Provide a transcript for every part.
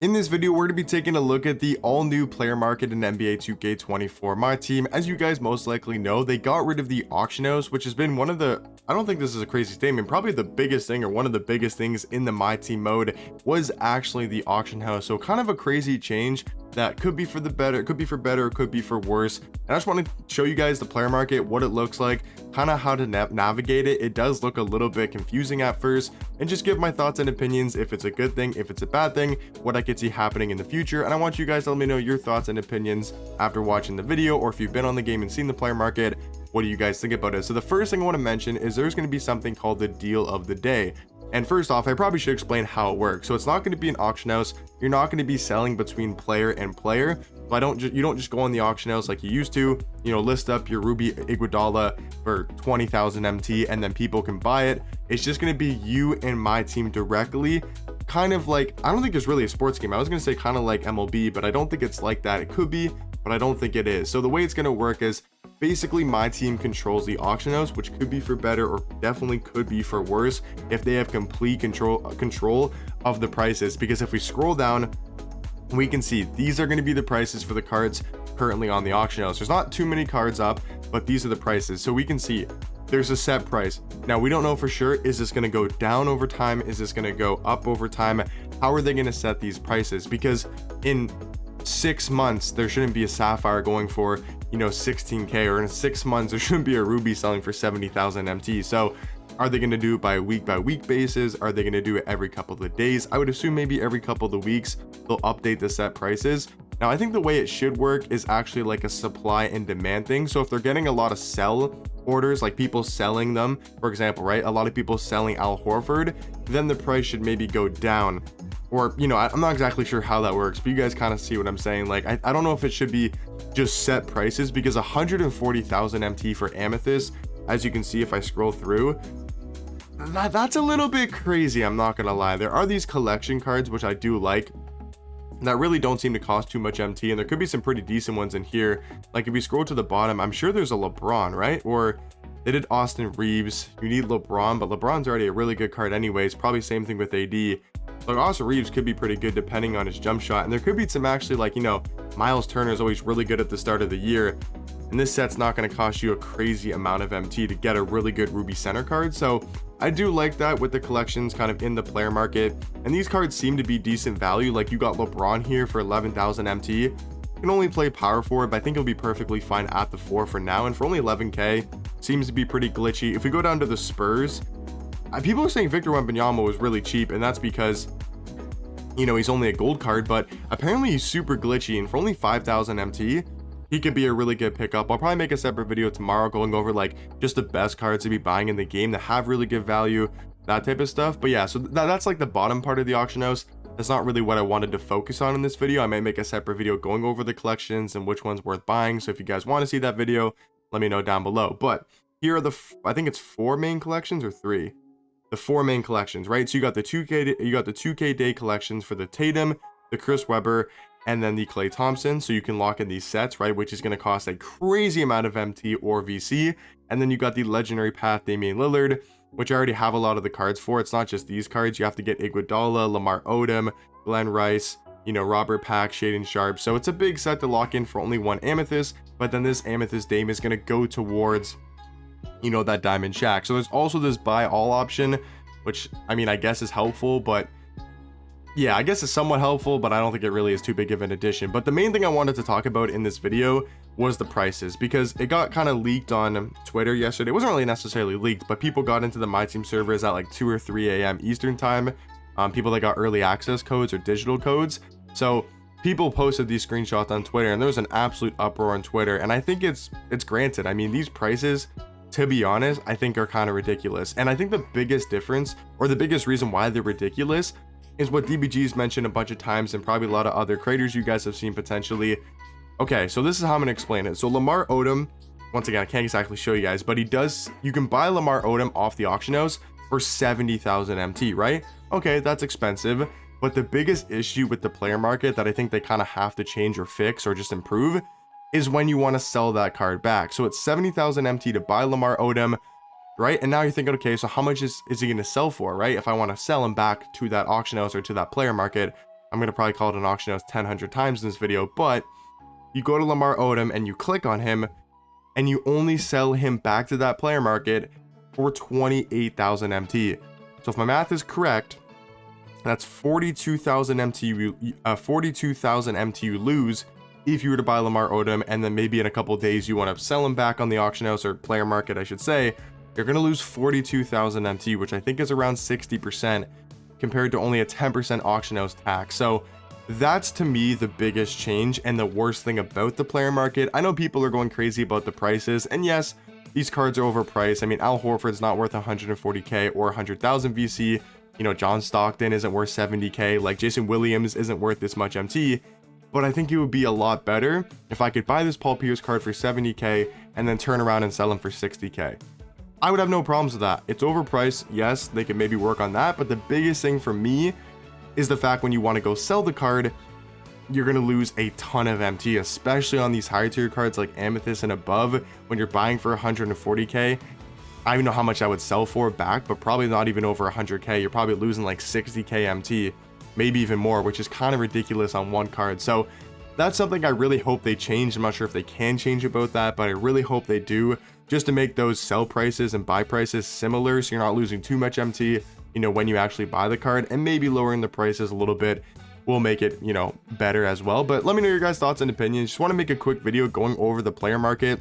In this video, we're going to be taking a look at the all-new player market in NBA 2K24. My team, as you guys most likely know, they got rid of the auction house, which has been one of the, I don't think this is a crazy statement, probably the biggest thing or one of the biggest things in the My Team mode was actually the auction house. So kind of a crazy change that could be for the better, it could be for better, it could be for worse. And I just want to show you guys the player market, what it looks like, kind of how to navigate it. It does look a little bit confusing at first, and just give my thoughts and opinions if it's a good thing, if it's a bad thing, what I could see happening in the future. And I want you guys to let me know your thoughts and opinions after watching the video, or if you've been on the game and seen the player market, what do you guys think about it? So the first thing I want to mention is there's going to be something called the deal of the day. And first off, I probably should explain how it works. So it's not going to be an auction house. You're not going to be selling between player and player. You don't just go on the auction house like you used to, list up your Ruby Iguodala for 20,000 MT and then people can buy it. It's just going to be you and my team directly. Kind of like, I don't think it's really a sports game. I was going to say kind of like MLB, but I don't think it's like that. It could be, but I don't think it is. So the way it's going to work is basically my team controls the auction house, which could be for better or definitely could be for worse if they have complete control of the prices. Because if we scroll down, we can see these are going to be the prices for the cards currently on the auction house. There's not too many cards up, but these are the prices. So we can see there's a set price. Now we don't know for sure, is this going to go down over time? Is this going to go up over time? How are they going to set these prices? Because in 6 months there shouldn't be a sapphire going for 16k, or in 6 months there shouldn't be a ruby selling for 70,000 MT. So are they going to do it by week basis? Are they going to do it every couple of days? I would assume maybe every couple of weeks they'll update the set prices. Now I think the way it should work is actually like a supply and demand thing. So if they're getting a lot of sell orders, like people selling them, for example, right, a lot of people selling Al Horford, then the price should maybe go down. Or I'm not exactly sure how that works, but you guys kind of see what I'm saying. Like I don't know if it should be just set prices, because 140,000 MT for Amethyst, as you can see if I scroll through, that's a little bit crazy. I'm not gonna lie. There are these collection cards which I do like that really don't seem to cost too much MT, and there could be some pretty decent ones in here. Like if you scroll to the bottom, I'm sure there's a LeBron, right? Or they did Austin Reeves. You need LeBron, but LeBron's already a really good card anyways. Probably same thing with AD. Like Austin Reeves could be pretty good depending on his jump shot, and there could be some actually, like, Miles Turner is always really good at the start of the year, and this set's not going to cost you a crazy amount of MT to get a really good Ruby center card. So I do like that with the collections kind of in the player market, and these cards seem to be decent value. Like you got LeBron here for 11,000 MT. You can only play power forward, but I think it'll be perfectly fine at the 4 for now, and for only 11k seems to be pretty glitchy. If we go down to the Spurs, people are saying Victor Wembanyama was really cheap, and that's because he's only a gold card, but apparently he's super glitchy, and for only 5,000 MT he could be a really good pickup. I'll probably make a separate video tomorrow going over like just the best cards to be buying in the game that have really good value, that type of stuff. But yeah, so that's like the bottom part of the auction house. That's not really what I wanted to focus on in this video. I may make a separate video going over the collections and which one's worth buying. So if you guys want to see that video, let me know down below. But here are the I think it's 4 main collections or 3. The 4 main collections, right? So you got the 2K day collections for the Tatum, the Chris Webber, and then the Klay Thompson. So you can lock in these sets, right, which is going to cost a crazy amount of MT or VC. And then you got the legendary path Damian Lillard, which I already have a lot of the cards for. It's not just these cards. You have to get Iguodala, Lamar Odom, Glenn Rice, Robert Pack, Shaden Sharp. So it's a big set to lock in for only 1 Amethyst, but then this Amethyst Dame is going to go towards that Diamond Shack. So there's also this buy all option, which I guess is helpful, but yeah, I guess it's somewhat helpful, but I don't think it really is too big of an addition. But the main thing I wanted to talk about in this video was the prices, because it got kind of leaked on Twitter yesterday. It wasn't really necessarily leaked, but people got into the Myteam servers at like 2 or 3 a.m. Eastern time. People that got early access codes or digital codes. So people posted these screenshots on Twitter, and there was an absolute uproar on Twitter. And I think it's granted. These prices, to be honest, I think are kind of ridiculous. And I think the biggest difference, or the biggest reason why they're ridiculous, is what DBG's mentioned a bunch of times, and probably a lot of other creators you guys have seen potentially. Okay, so this is how I'm going to explain it. So Lamar Odom, once again, I can't exactly show you guys, but you can buy Lamar Odom off the auction house for 70,000 MT, right? Okay, that's expensive. But the biggest issue with the player market that I think they kind of have to change or fix or just improve is when you want to sell that card back. So it's 70,000 MT to buy Lamar Odom, right? And now you're thinking, okay, so how much is he going to sell for, right? If I want to sell him back to that auction house or to that player market, I'm going to probably call it an auction house 100 times in this video, but you go to Lamar Odom and you click on him and you only sell him back to that player market for 28,000 MT. So if my math is correct, that's 42,000 MT, 42,000 MT you lose if you were to buy Lamar Odom, and then maybe in a couple days you want to sell him back on the auction house or player market, I should say. You're going to lose 42,000 MT, which I think is around 60% compared to only a 10% auction house tax. So that's to me the biggest change and the worst thing about the player market. I know people are going crazy about the prices, and yes, these cards are overpriced. I mean, Al Horford's not worth 140k or 100,000 VC. You know, John Stockton isn't worth 70k. Like, Jason Williams isn't worth this much MT. But I think it would be a lot better if I could buy this Paul Pierce card for 70k and then turn around and sell him for 60k. I would have no problems with that. It's overpriced. Yes, they could maybe work on that. But the biggest thing for me is the fact when you want to go sell the card, you're going to lose a ton of MT, especially on these higher tier cards like Amethyst and above. When you're buying for 140k, I don't even know how much I would sell for back, but probably not even over 100k. You're probably losing like 60k MT, maybe even more, which is kind of ridiculous on one card. So that's something I really hope they change. I'm not sure if they can change about that, but I really hope they do, just to make those sell prices and buy prices similar, so you're not losing too much MT, you know, when you actually buy the card, and maybe lowering the prices a little bit will make it, you know, better as well. But let me know your guys' thoughts and opinions. Just want to make a quick video going over the player market,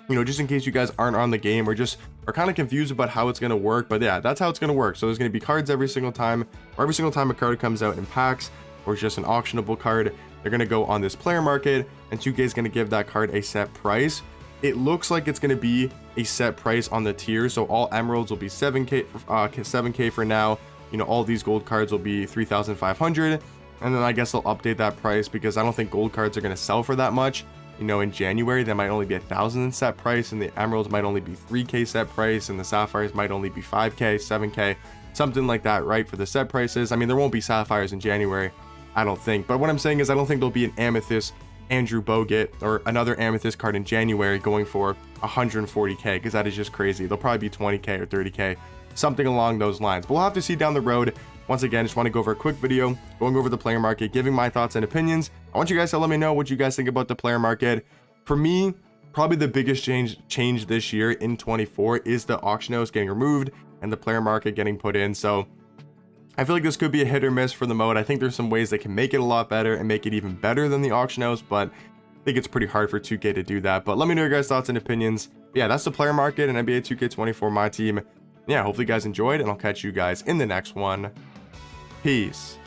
you know, just in case you guys aren't on the game or just are kind of confused about how it's going to work. But yeah, that's how it's going to work. So there's going to be cards every single time, or every single time a card comes out in packs or it's just an auctionable card, they're going to go on this player market, and 2K is going to give that card a set price. It looks like it's going to be a set price on the tier. So all emeralds will be 7k for now. You know, all these gold cards will be 3,500. And then I guess they'll update that price, because I don't think gold cards are going to sell for that much. You know, in January, they might only be 1,000 in set price, and the emeralds might only be 3k set price, and the sapphires might only be 5k, 7k, something like that, right? For the set prices. I mean, there won't be sapphires in January, I don't think. But what I'm saying is, I don't think there'll be an amethyst Andrew Bogut or another amethyst card in January going for 140k, because that is just crazy. They'll probably be 20k or 30k, something along those lines. But we'll have to see down the road. Once again, just want to go over a quick video going over the player market, giving my thoughts and opinions. I want you guys to let me know what you guys think about the player market. For me, probably the biggest change this year in 24 is the auction house getting removed and the player market getting put in. So I feel like this could be a hit or miss for the mode. I think there's some ways they can make it a lot better and make it even better than the auction house, but I think it's pretty hard for 2K to do that. But let me know your guys' thoughts and opinions. Yeah, that's the player market and NBA 2K24 my team. Yeah, hopefully you guys enjoyed, and I'll catch you guys in the next one. Peace.